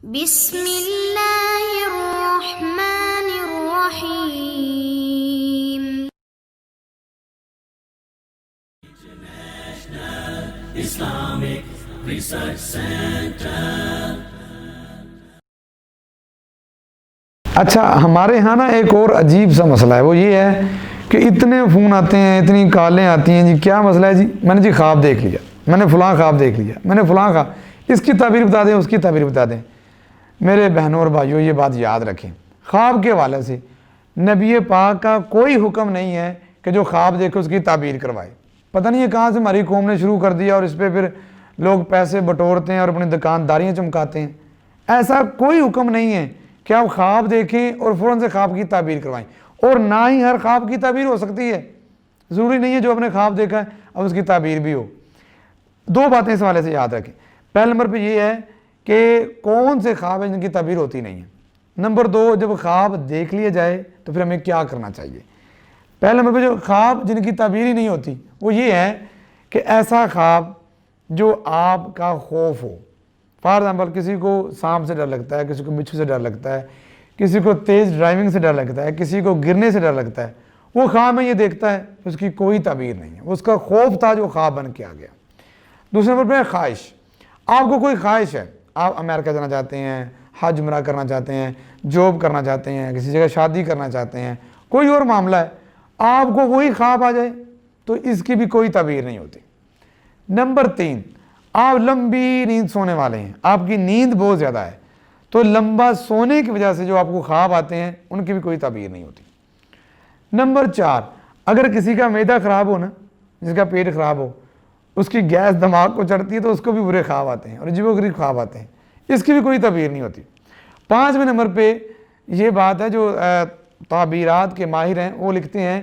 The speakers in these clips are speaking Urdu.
بسم اللہ الرحمن الرحیم. Islamic Research Center. اچھا، ہمارے ہاں نا ایک اور عجیب سا مسئلہ ہے، وہ یہ ہے کہ اتنے فون آتے ہیں، اتنی کالیں آتی ہیں، جی کیا مسئلہ ہے؟ جی میں نے خواب دیکھ لیا، میں نے فلاں خواب دیکھ لیا، میں نے فلاں خواب، اس کی تعبیر بتا دیں، اس کی تعبیر بتا دیں. میرے بہنوں اور بھائیوں، یہ بات یاد رکھیں، خواب کے حوالے سے نبی پاک کا کوئی حکم نہیں ہے کہ جو خواب دیکھے اس کی تعبیر کروائے. پتہ نہیں ہے کہاں سے ہماری قوم نے شروع کر دیا، اور اس پہ پھر لوگ پیسے بٹورتے ہیں اور اپنی دکانداریاں چمکاتے ہیں. ایسا کوئی حکم نہیں ہے کہ آپ خواب دیکھیں اور فوراً سے خواب کی تعبیر کروائیں، اور نہ ہی ہر خواب کی تعبیر ہو سکتی ہے. ضروری نہیں ہے جو آپ نے خواب دیکھا ہے اب اس کی تعبیر بھی ہو. دو باتیں اس حوالے سے یاد رکھیں. پہلے نمبر پہ یہ ہے کہ کون سے خواب ہیں جن کی تعبیر ہوتی نہیں ہے. نمبر دو، جب خواب دیکھ لیا جائے تو پھر ہمیں کیا کرنا چاہیے. پہلے نمبر پہ جو خواب جن کی تعبیر ہی نہیں ہوتی وہ یہ ہے کہ ایسا خواب جو آپ کا خوف ہو. فار ایگزامپل کسی کو سانپ سے ڈر لگتا ہے، کسی کو بچھو سے ڈر لگتا ہے، کسی کو تیز ڈرائیونگ سے ڈر لگتا ہے، کسی کو گرنے سے ڈر لگتا ہے. وہ خواب میں یہ دیکھتا ہے، اس کی کوئی تعبیر نہیں ہے، اس کا خوف تھا جو خواب بن کے آ گیا. دوسرے نمبر پہ خواہش. آپ کو کوئی خواہش ہے، آپ امریکہ جانا چاہتے ہیں، حج عمرہ کرنا چاہتے ہیں، جاب کرنا چاہتے ہیں، کسی جگہ شادی کرنا چاہتے ہیں، کوئی اور معاملہ ہے، آپ کو وہی خواب آ جائے تو اس کی بھی کوئی تعبیر نہیں ہوتی. نمبر تین، آپ لمبی نیند سونے والے ہیں، آپ کی نیند بہت زیادہ ہے، تو لمبا سونے کی وجہ سے جو آپ کو خواب آتے ہیں ان کی بھی کوئی تعبیر نہیں ہوتی. نمبر چار، اگر کسی کا معدہ خراب ہو نا، جس کا پیٹ خراب ہو، اس کی گیس دماغ کو چڑھتی ہے تو اس کو بھی برے خواب آتے ہیں اور عجیب و غریب خواب آتے ہیں، اس کی بھی کوئی تعبیر نہیں ہوتی. پانچویں نمبر پہ یہ بات ہے جو تعبیرات کے ماہر ہیں وہ لکھتے ہیں،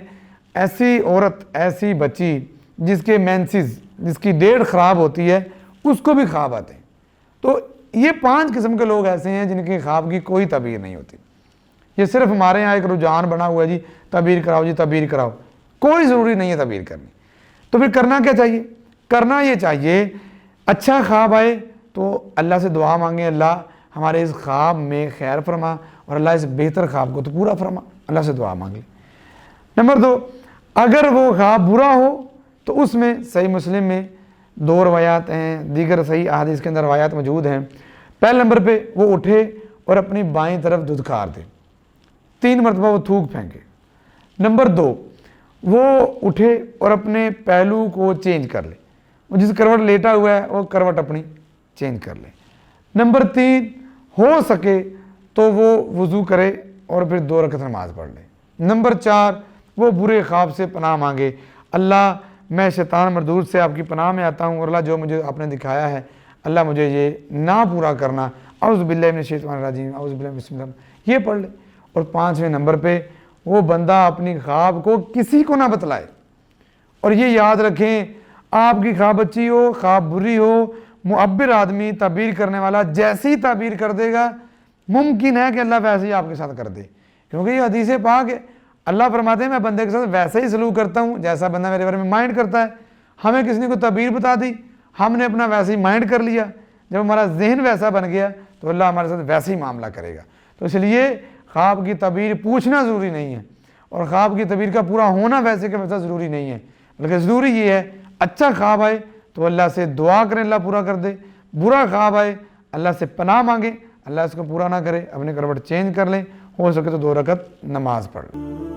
ایسی عورت، ایسی بچی جس کے مینسز، جس کی ڈیٹ خراب ہوتی ہے، اس کو بھی خواب آتے ہیں. تو یہ 5 قسم کے لوگ ایسے ہیں جن کے خواب کی کوئی تعبیر نہیں ہوتی. یہ صرف ہمارے یہاں ایک رجحان بنا ہوا ہے، جی تعبیر کراؤ، جی تعبیر کراؤ. کوئی ضروری نہیں ہے تعبیر کرنی. تو پھر کرنا کیا چاہیے؟ کرنا یہ چاہیے اچھا خواب آئے تو اللہ سے دعا مانگیں، اللہ ہمارے اس خواب میں خیر فرما، اور اللہ اس بہتر خواب کو تو پورا فرما، اللہ سے دعا مانگ لیں. نمبر دو، اگر وہ خواب برا ہو تو اس میں صحیح مسلم میں 2 روایات ہیں، دیگر صحیح احادیث کے اندر روایات موجود ہیں. پہلے نمبر پہ وہ اٹھے اور اپنی بائیں طرف دھتکار دے، 3 مرتبہ وہ تھوک پھینکے. نمبر 2، وہ اٹھے اور اپنے پہلو کو چینج کر لے، وہ جس کروٹ لیٹا ہوا ہے وہ کروٹ اپنی چینج کر لے. نمبر 3، ہو سکے تو وہ وضو کرے اور پھر 2 رکعت نماز پڑھ لے. نمبر 4، وہ برے خواب سے پناہ مانگے، اللہ میں شیطان مردود سے آپ کی پناہ میں آتا ہوں، اور اللہ جو مجھے آپ نے دکھایا ہے اللہ مجھے یہ نہ پورا کرنا، اعوذ باللہ من الشیطان الرجیم، اعوذ باللہ بسم اللہ، یہ پڑھ لے. اور 5ویں نمبر پہ وہ بندہ اپنی خواب کو کسی کو نہ بتلائے. اور یہ یاد رکھیں، آپ کی خواب اچھی ہو، خواب بری ہو، معبر آدمی، تعبیر کرنے والا جیسی تعبیر کر دے گا ممکن ہے کہ اللہ ویسے ہی آپ کے ساتھ کر دے، کیونکہ یہ حدیث پاک ہے. اللہ فرماتے ہیں میں بندے کے ساتھ ویسے ہی سلوک کرتا ہوں جیسا بندہ میرے بارے میں مائنڈ کرتا ہے. ہمیں کسی نے کوئی تعبیر بتا دی، ہم نے اپنا ویسے ہی مائنڈ کر لیا، جب ہمارا ذہن ویسا بن گیا تو اللہ ہمارے ساتھ ویسے ہی معاملہ کرے گا. تو اس لیے خواب کی تعبیر پوچھنا ضروری نہیں ہے، اور خواب کی تعبیر کا پورا ہونا ویسے کہ ویسا ضروری نہیں ہے، بلکہ ضروری یہ ہے اچھا خواب آئے تو اللہ سے دعا کریں اللہ پورا کر دے، برا خواب آئے اللہ سے پناہ مانگیں اللہ اس کو پورا نہ کرے، اپنے کروٹ چینج کر لیں، ہو سکے تو 2 رکعت نماز پڑھ لیں.